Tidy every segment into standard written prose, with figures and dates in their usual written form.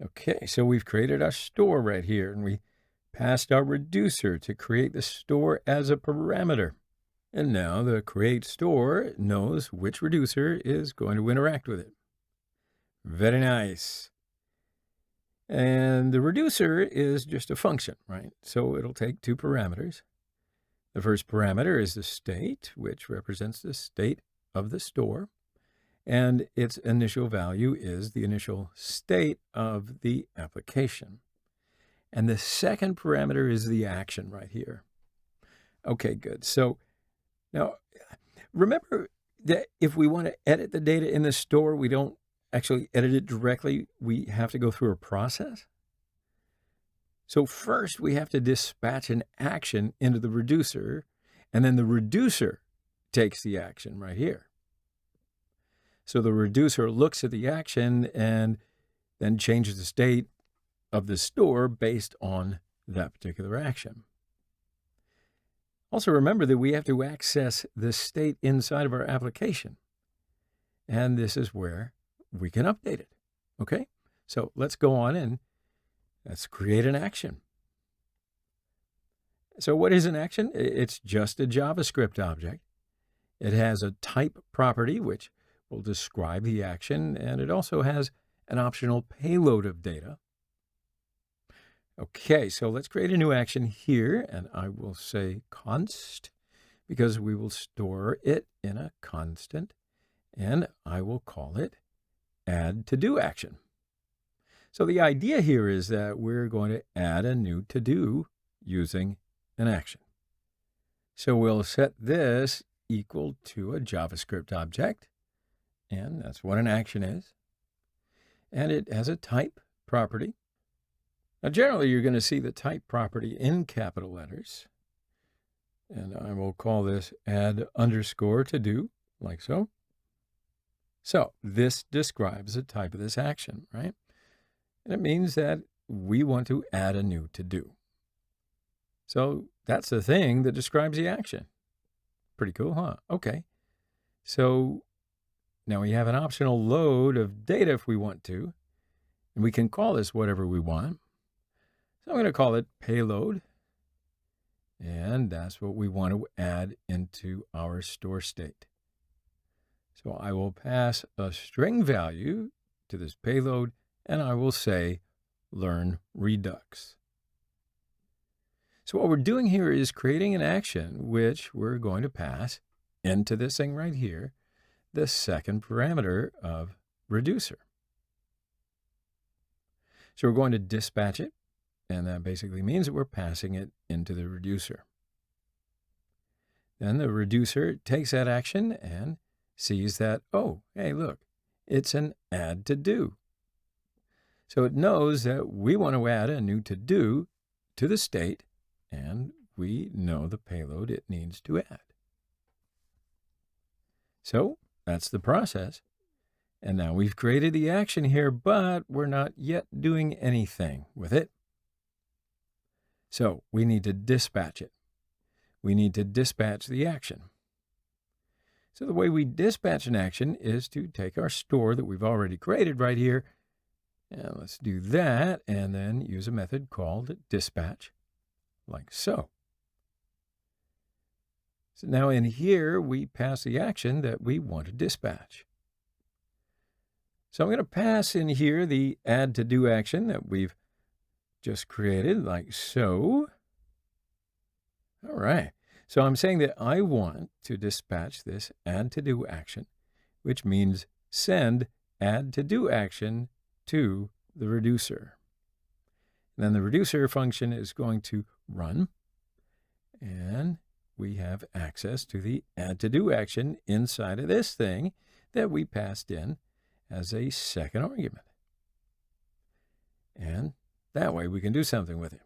Okay, so we've created our store right here, and we passed our reducer to create the store as a parameter. And now the create store knows which reducer is going to interact with it. Very nice. And the reducer is just a function, right? So it'll take two parameters. The first parameter is the state, which represents the state of the store. And its initial value is the initial state of the application. And the second parameter is the action right here. Okay, good. So now remember that if we want to edit the data in the store, we don't actually edit it directly. We have to go through a process. So first we have to dispatch an action into the reducer, and then the reducer takes the action right here. So the reducer looks at the action and then changes the state of the store based on that particular action. Also remember that we have to access the state inside of our application. And this is where we can update it. Okay? So let's go on and let's create an action. So what is an action? It's just a JavaScript object. It has a type property, which will describe the action, and it also has an optional payload of data. Okay, so let's create a new action here, and I will say const, because we will store it in a constant, and I will call it add to do action. So the idea here is that we're going to add a new to do using an action. So we'll set this equal to a JavaScript object, and that's what an action is. And it has a type property. Now, generally, you're going to see the type property in capital letters. And I will call this add underscore to do, like so. So this describes the type of this action, right? And it means that we want to add a new to do. So that's the thing that describes the action. Pretty cool, huh? Okay. So now we have an optional load of data if we want to, and we can call this whatever we want. So I'm going to call it payload, and that's what we want to add into our store state. So I will pass a string value to this payload, and I will say learn Redux. So what we're doing here is creating an action which we're going to pass into this thing right here, the second parameter of reducer. So we're going to dispatch it, and that basically means that we're passing it into the reducer. Then the reducer takes that action and sees that, oh, hey, look, it's an add to do. So it knows that we want to add a new to do to the state, and we know the payload it needs to add. So that's the process. And now we've created the action here, but we're not yet doing anything with it. So we need to dispatch it. We need to dispatch the action. So the way we dispatch an action is to take our store that we've already created right here, and let's do that, and then use a method called dispatch, like so. So now in here, we pass the action that we want to dispatch. So I'm going to pass in here the add to do action that we've just created, like so. All right. So I'm saying that I want to dispatch this add to do action, which means send add to do action to the reducer. And then the reducer function is going to run, and we have access to the add to do action inside of this thing that we passed in as a second argument. And that way we can do something with it.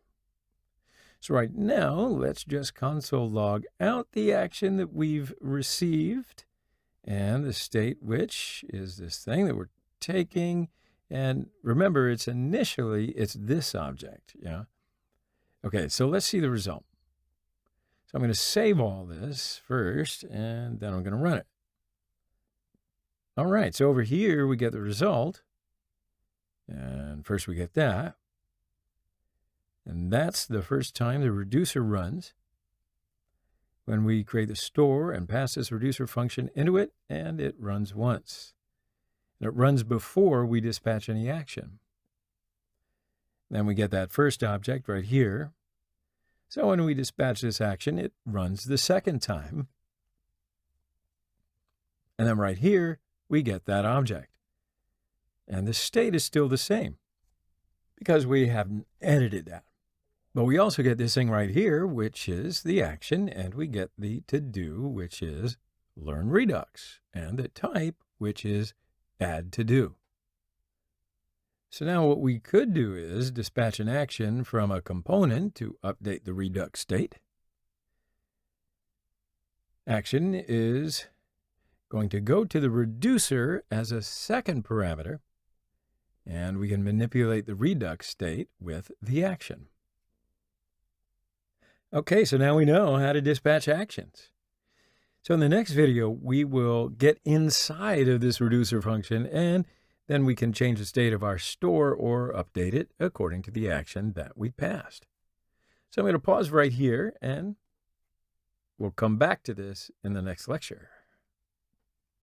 So right now, let's just console log out the action that we've received and the state, which is this thing that we're taking. And remember, it's this object, yeah? Okay, so let's see the result. So I'm going to save all this first, and then I'm going to run it. All right, so over here we get the result. And And first we get that. And that's the first time the reducer runs. When we create the store and pass this reducer function into it, and it runs once. And it runs before we dispatch any action. Then we get that first object right here. So when we dispatch this action, it runs the second time. And then right here, we get that object. And the state is still the same because we haven't edited that. But we also get this thing right here, which is the action, and we get the to-do, which is learn Redux, and the type, which is add to-do. So now what we could do is dispatch an action from a component to update the Redux state. Action is going to go to the reducer as a second parameter, and we can manipulate the Redux state with the action. Okay, so now we know how to dispatch actions. So in the next video, we will get inside of this reducer function, and then we can change the state of our store or update it according to the action that we passed. So I'm going to pause right here, and we'll come back to this in the next lecture.